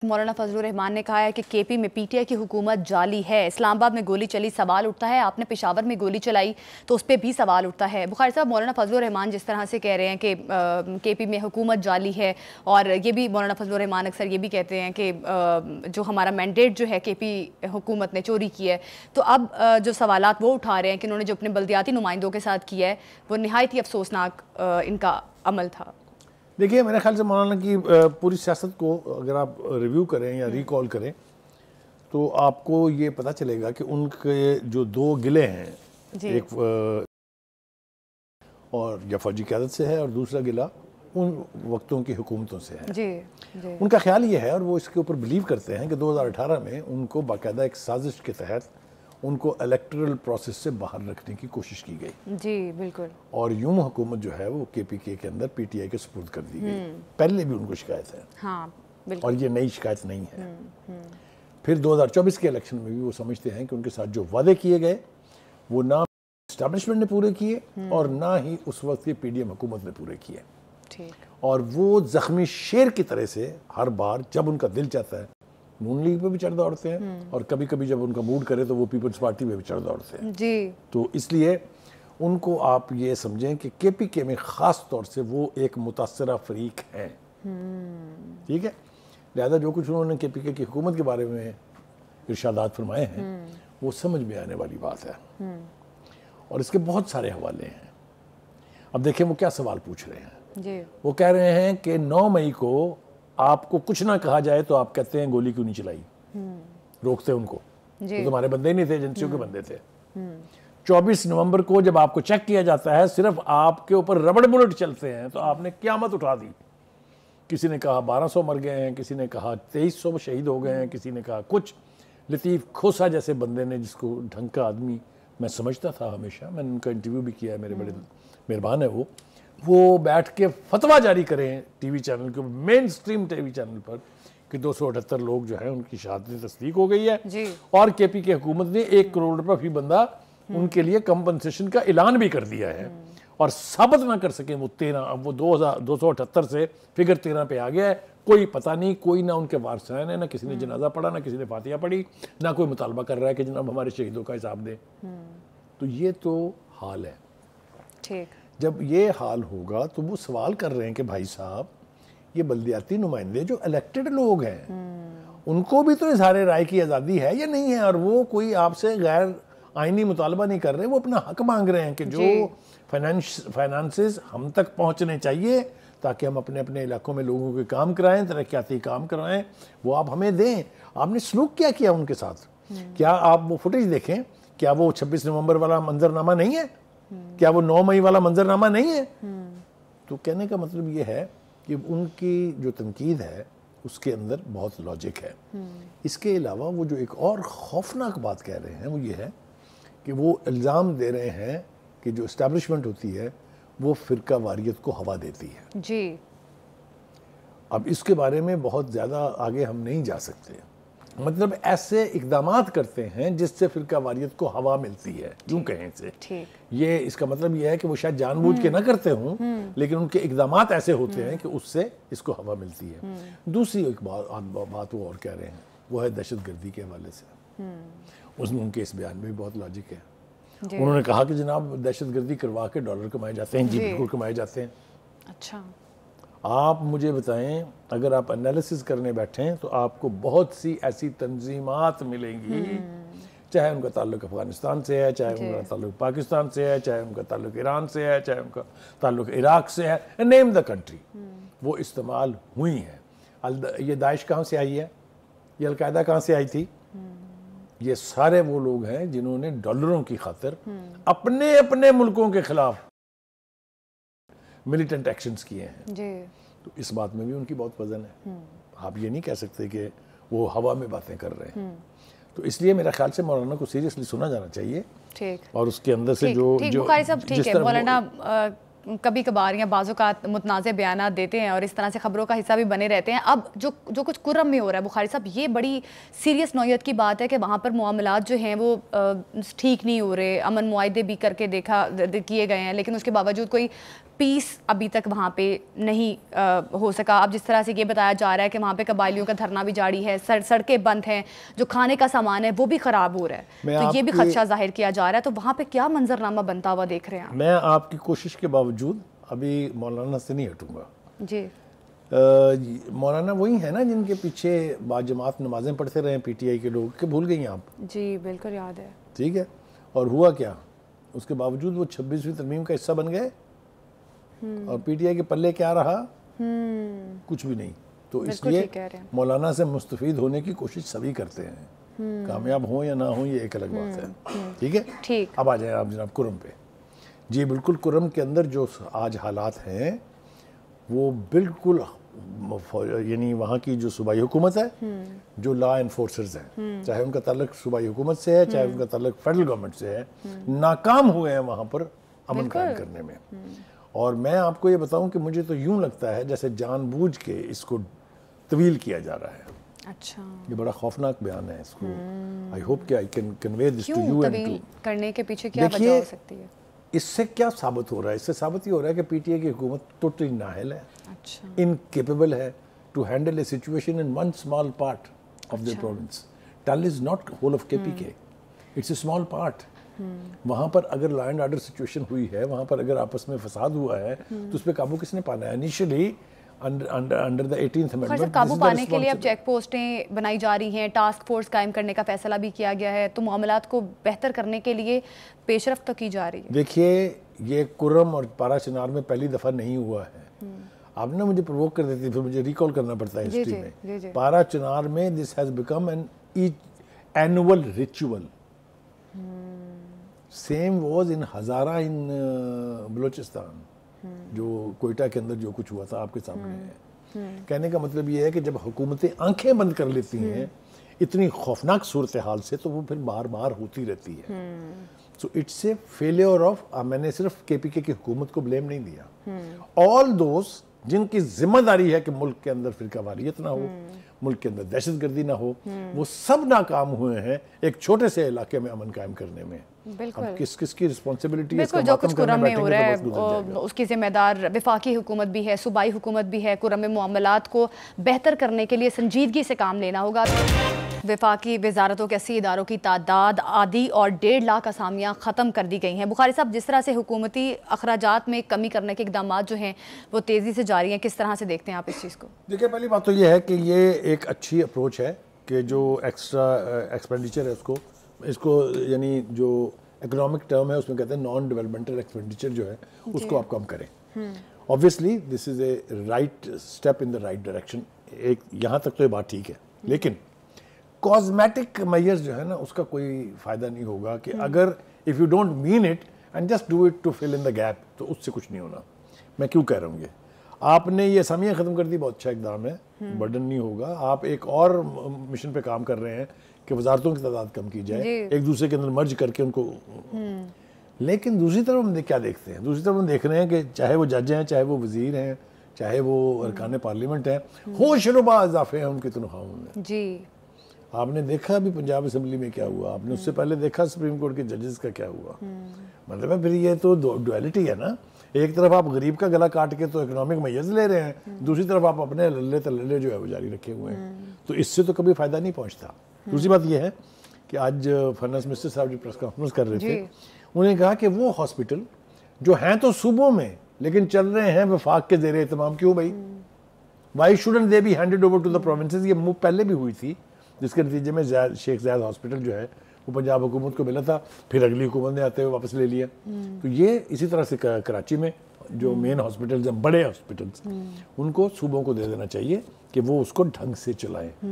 مولانا فضل الرحمان نے کہا ہے کہ کے پی میں پی ٹی آئی کی حکومت جعلی ہے. اسلام آباد میں گولی چلی, سوال اٹھتا ہے آپ نے پشاور میں گولی چلائی تو اس پہ بھی سوال اٹھتا ہے. بخاری صاحب, مولانا فضل الرحمان جس طرح سے کہہ رہے ہیں کہ کے پی میں حکومت جعلی ہے, اور یہ بھی مولانا فضل الرحمان اکثر یہ بھی کہتے ہیں کہ جو ہمارا مینڈیٹ جو ہے کے پی حکومت نے چوری کی ہے, تو اب جو سوالات وہ اٹھا رہے ہیں کہ انہوں نے جو اپنے بلدیاتی نمائندوں کے ساتھ کیا ہے وہ نہایت ہی افسوسناک ان کا عمل تھا. دیکھیے میرے خیال سے مولانا کی پوری سیاست کو اگر آپ ریویو کریں یا ریکال کریں تو آپ کو یہ پتہ چلے گا کہ ان کے جو دو گلے ہیں, ایک اور یا فوجی قیادت سے ہے اور دوسرا گلہ ان وقتوں کی حکومتوں سے ہے. ان کا خیال یہ ہے, اور وہ اس کے اوپر بلیو کرتے ہیں کہ 2018 میں ان کو باقاعدہ ایک سازش کے تحت ان کو الیکٹرل پروسیس سے باہر رکھنے کی کوشش کی گئی. جی بالکل. اور یوں حکومت جو ہے وہ کے پی کے اندر پی ٹی آئی کے سپرد کر دی گئی. پہلے بھی ان کو شکایت ہے. ہاں بالکل. اور یہ نئی شکایت نہیں ہے. پھر 2024 کے الیکشن میں بھی وہ سمجھتے ہیں کہ ان کے ساتھ جو وعدے کیے گئے وہ نہ اسٹیبلشمنٹ نے پورے کیے اور نہ ہی اس وقت کی پی ڈی ایم حکومت نے پورے کیے. اور وہ زخمی شیر کی طرح سے ہر بار جب ان کا دل چاہتا ہے نون لیگ پہ بھی چڑھ دوڑتے ہیں, اور کبھی کبھی جب ان کا موڈ کرے تو وہ پیپلز پارٹی پہ بھی چڑھ دوڑتے ہیں. جی. تو اس لیے ان کو آپ یہ سمجھیں کہ کے پی کے میں خاص طور سے وہ ایک متاثرہ فریق ہیں. ٹھیک ہے, لہذا جو کچھ انہوں نے کے پی کے کی حکومت کے بارے میں ارشادات فرمائے ہیں وہ سمجھ میں آنے والی بات ہے, اور اس کے بہت سارے حوالے ہیں. اب دیکھیں وہ کیا سوال پوچھ رہے ہیں. وہ کہہ رہے ہیں کہ 9 مئی کو آپ کو کچھ نہ کہا جائے تو آپ کہتے ہیں گولی کیوں نہیں چلائی, روکتے ان کو, تو تمہارے بندے ہی نہیں تھے, ایجنسیوں کے بندے تھے. 24 نومبر کو جب آپ کو چیک کیا جاتا ہے صرف آپ کے اوپر ربڑ بلٹ چلتے ہیں تو آپ نے قیامت اٹھا دی. کسی نے کہا 1200 مر گئے ہیں, کسی نے کہا 2300 شہید ہو گئے ہیں, کسی نے کہا کچھ. لطیف کھوسا جیسے بندے نے, جس کو ڈھنگ کا آدمی میں سمجھتا تھا ہمیشہ, میں نے ان کا انٹرویو بھی کیا ہے, میرے بڑے مہربان ہے وہ بیٹھ کے فتویٰ جاری کریں ٹی وی چینل کے مین سٹریم ٹی وی چینل پر کہ 278 لوگ جو ہیں ان کی شہادت تصدیق ہو گئی ہے, اور کے پی کی حکومت نے 1 کروڑ روپے فی بندہ ان کے لیے کمپنسیشن کا اعلان بھی کر دیا ہے, اور ثابت نہ کر سکیں وہ 13, اب وہ 278 سے فگر 13 پہ آ گیا ہے. کوئی پتہ نہیں, کوئی نہ ان کے وارثین ہیں, نہ کسی نے جنازہ پڑھا, نہ کسی نے فاتحہ پڑھی, نہ کوئی مطالبہ کر رہا ہے کہ جناب ہمارے شہیدوں کا حساب دیں. تو یہ تو حال ہے. ٹھیک. جب یہ حال ہوگا تو وہ سوال کر رہے ہیں کہ بھائی صاحب یہ بلدیاتی نمائندے جو الیکٹڈ لوگ ہیں ان کو بھی تو اظہار رائے کی آزادی ہے یا نہیں ہے, اور وہ کوئی آپ سے غیر آئینی مطالبہ نہیں کر رہے, وہ اپنا حق مانگ رہے ہیں کہ جو فائنانسز ہم تک پہنچنے چاہیے تاکہ ہم اپنے اپنے علاقوں میں لوگوں کے کام کرائیں, ترقیاتی کام کروائیں, وہ آپ ہمیں دیں. آپ نے سلوک کیا کیا ان کے ساتھ؟ کیا آپ وہ فوٹیج دیکھیں, کیا وہ 26 نومبر والا منظرنامہ نہیں ہے, کیا وہ 9 مئی والا منظرنامہ نہیں ہے؟ تو کہنے کا مطلب یہ ہے کہ ان کی جو تنقید ہے اس کے اندر بہت لاجک ہے. اس کے علاوہ وہ جو ایک اور خوفناک بات کہہ رہے ہیں وہ یہ ہے کہ وہ الزام دے رہے ہیں کہ جو اسٹیبلشمنٹ ہوتی ہے وہ فرقہ واریت کو ہوا دیتی ہے. جی. اب اس کے بارے میں بہت زیادہ آگے ہم نہیں جا سکتے. مطلب ایسے اقدامات کرتے ہیں جس سے فرقہ واریت کو ہوا ملتی ہے, یوں کہیں سے. یہ اس کا مطلب یہ ہے کہ وہ شاید جان بوجھ کے نہ کرتے ہوں, لیکن ان کے اقدامات ایسے ہوتے ہیں کہ اس سے اس کو ہوا ملتی ہے. دوسری ایک بات وہ اور کہہ رہے ہیں وہ ہے دہشت گردی کے حوالے سے. اس میں ان کے اس بیان میں بھی بہت لاجک ہے. انہوں نے کہا کہ جناب دہشت گردی کروا کے ڈالر کمائے جاتے ہیں. جی بالکل کمائے جاتے ہیں. اچھا, آپ مجھے بتائیں اگر آپ انالیسس کرنے بیٹھیں تو آپ کو بہت سی ایسی تنظیمات ملیں گی, چاہے ان کا تعلق افغانستان سے ہے, چاہے ان کا تعلق پاکستان سے ہے, چاہے ان کا تعلق ایران سے ہے, چاہے ان کا تعلق عراق سے ہے, نیم دا کنٹری, وہ استعمال ہوئی ہیں. یہ داعش کہاں سے آئی ہے, یہ القاعدہ کہاں سے آئی تھی, یہ سارے وہ لوگ ہیں جنہوں نے ڈالروں کی خاطر اپنے اپنے ملکوں کے خلاف ملیٹنٹ ایکشنز کیے ہیں. تو اس بات میں بھی ان کی بہت وزن ہے. آپ یہ نہیں کہہ سکتے کہ وہ ہوا میں باتیں کر رہے ہیں. تو اس لیے میرا خیال سے مولانا کو سیریسلی سنا جانا چاہیے, اور اس کے اندر سے جو بخاری صاحب ٹھیک ہے, مولانا کبھی کبھار یا بعض اوقات متنازع بیانات دیتے ہیں اور اس طرح سے خبروں کا حصہ بھی بنے رہتے ہیں. اب جو کچھ کرم میں ہو رہا ہے بخاری صاحب, یہ بڑی سیریس نوعیت کی بات ہے کہ وہاں پر معاملات جو ہیں وہ ٹھیک نہیں ہو رہے, امن معاہدے بھی کر کے کیے گئے ہیں, لیکن اس کے باوجود کوئی پیس ابھی تک وہاں پہ نہیں ہو سکا. اب جس طرح سے یہ بتایا جا رہا ہے کہ وہاں پہ قبائلیوں کا دھرنا بھی جاری ہے, سڑکیں بند ہیں, جو کھانے کا سامان ہے وہ بھی خراب ہو رہا ہے, تو یہ بھی خدشہ ظاہر کیا جا رہا ہے. تو وہاں پہ کیا منظرنامہ بنتا ہوا دیکھ رہے ہیں آپ؟ میں آپ کی کوشش کے باوجود ابھی مولانا سے نہیں ہٹوں گا. جی مولانا وہی ہے نا جن کے پیچھے باجماعت نمازیں پڑھتے رہے پی ٹی آئی کے لوگ, کہ بھول گئی آپ؟ جی بالکل یاد ہے. ٹھیک ہے, اور ہوا کیا, اس کے باوجود وہ 26ویں ترمیم کا حصہ بن گئے, اور پی ٹی آئی کے پلے کیا رہا؟ کچھ بھی نہیں. تو اس لیے مولانا سے مستفید ہونے کی کوشش سبھی کرتے ہیں, کامیاب ہوں یا نہ ہوں یہ ایک الگ بات ہے. ٹھیک ہے, اب آ جائیں آپ جناب کرم پہ. جی بالکل, کرم کے اندر جو آج حالات ہیں وہ بالکل, یعنی وہاں کی جو صوبائی حکومت ہے, جو لا انفورسرز ہیں, چاہے ان کا تعلق صوبائی حکومت سے ہے, چاہے ان کا تعلق فیڈرل گورنمنٹ سے ہے, ناکام ہوئے ہیں وہاں پر امن قائم کرنے میں. اور میں آپ کو یہ بتاؤں کہ مجھے تو یوں لگتا ہے جیسے جان بوجھ کے اس کو طویل کیا جا رہا ہے. اچھا, یہ بڑا خوفناک بیان ہے. اس کو I hope کہ I can convey this to you. طویل کرنے کے پیچھے کیا وجہ ہو سکتی ہے؟ اس سے کیا ثابت ہو رہا ہے؟ اس سے ثابت یہ ہو رہا ہے کہ پی ٹی آئی کی حکومت ٹوٹلی نااہل ہے, incapable ہے to handle a situation in one small part of their province. Tal is not whole of KPK. It's a small part. وہاں پر اگر لا اینڈ آرڈر سچویشن ہوئی ہے, وہاں پر اگر آپس میں فساد ہوا ہے, تو اس پہ قابو کس نے پانا ہے؟ Initially under the 18th amendment. قابو پانے کے لیے اب چیک پوسٹیں بنائی جا رہی ہیں, ٹاسک فورس قائم کرنے کا فیصلہ بھی کیا گیا ہے, تو معاملات کو بہتر کرنے کے لیے پیش رفت تو کی جا رہی ہے. دیکھیے, یہ کرم اور پارا چنار میں پہلی دفعہ نہیں ہوا ہے. آپ نے مجھے پرووک کر دیتی, پھر مجھے ریکال کرنا پڑتا ہے ہسٹری میں. پارا چنار میں this has become an annual ritual. Same was in Hazara in Balochistan, جو کوئٹہ کے اندر جو کچھ ہوا تھا آپ کے سامنے ہے. کہنے کا مطلب یہ ہے کہ جب حکومتیں آنکھیں بند کر لیتی ہیں اتنی خوفناک صورتحال سے, تو وہ پھر بار بار ہوتی رہتی ہے. So it's a failure of, میں نے صرف کے پی کے کی حکومت کو بلیم نہیں دیا, آل دوز جن کی ذمہ داری ہے کہ ملک کے اندر فرقہ واریت نہ ہو, ملک کے اندر دہشت گردی نہ ہو, وہ سب ناکام ہوئے ہیں ایک چھوٹے سے علاقے میں امن قائم کرنے میں. اب کس کس کی رسپانسبلٹی ہے؟ جو کچھ کرم میں ہو رہا ہے اس کی ذمہ دار وفاقی حکومت بھی ہے, صوبائی حکومت بھی ہے. کرم میں معاملات کو بہتر کرنے کے لیے سنجیدگی سے کام لینا ہوگا. وفاقی وزارتوں کے 80 اداروں کی تعداد آدھی اور 1.5 لاکھ اسامیاں ختم کر دی گئی ہیں. بخاری صاحب, جس طرح سے حکومتی اخراجات میں کمی کرنے کے اقدامات جو ہیں وہ تیزی سے جاری ہیں, کس طرح سے دیکھتے ہیں آپ اس چیز کو؟ دیکھیں, پہلی بات تو یہ ہے کہ یہ ایک اچھی اپروچ ہے کہ جو ایکسٹرا ایکسپینڈیچر ہے اس کو یعنی جو اکنامک ٹرم ہے اس میں کہتے ہیں نان ڈیولپمنٹل ایکسپینڈیچر جو ہے اس کو آپ کم کریں. obviously this is a right step in the right direction. ایک یہاں تک تو یہ بات ٹھیک ہے, لیکن کازمیٹک میئرز جو ہے نا اس کا کوئی فائدہ نہیں ہوگا کہ اگر if you don't mean it and just do it to fill in the gap, تو اس سے کچھ نہیں ہونا. میں کیوں کہہ رہا ہوں, یہ آپ نے یہ اسامیاں ختم کر دی, بہت اچھا اقدام ہے, برڈن نہیں ہوگا. آپ ایک اور مشن پہ کام کر رہے ہیں کہ وزارتوں کی تعداد کم کی جائے, ایک دوسرے کے اندر مرج کر کے ان کو. لیکن دوسری طرف ہم کیا دیکھتے ہیں؟ دوسری طرف ہم دیکھ رہے ہیں کہ چاہے وہ جج ہیں, چاہے وہ وزیر ہیں, چاہے وہ ارکان پارلیمنٹ ہیں, ہوش ربا اضافے ہیں ان کی تنخواہوں میں. جی آپ نے دیکھا ابھی پنجاب اسمبلی میں کیا ہوا, آپ نے اس سے پہلے دیکھا سپریم کورٹ کے ججز کا کیا ہوا. مطلب ہے پھر یہ تو ڈویلٹی ہے نا. ایک طرف آپ غریب کا گلا کاٹ کے تو اکنامک میز لے رہے ہیں, دوسری طرف آپ اپنے للے تللے جو ہے وہ جاری رکھے ہوئے ہیں, تو اس سے تو کبھی فائدہ نہیں پہنچتا. دوسری بات یہ ہے کہ آج فائنانس منسٹر صاحب جو پریس کانفرنس کر رہے تھے, انہوں نے کہا کہ وہ ہاسپٹل جو ہیں تو صوبوں میں لیکن چل رہے ہیں وفاق کے زیر اہتمام, کیوں بھائی؟ Why shouldn't they be handed over to the provinces? یہ موو پہلے بھی ہوئی تھی, جس کے نتیجے میں شیخ زاید ہاسپٹل جو ہے وہ پنجاب حکومت کو ملا تھا, پھر اگلی حکومت نے آتے ہوئے واپس لے لیا. تو یہ اسی طرح سے کراچی میں جو مین ہاسپٹلز ہیں, بڑے ہاسپٹلز, ان کو صوبوں کو دے دینا چاہیے کہ وہ اس کو ڈھنگ سے چلائیں.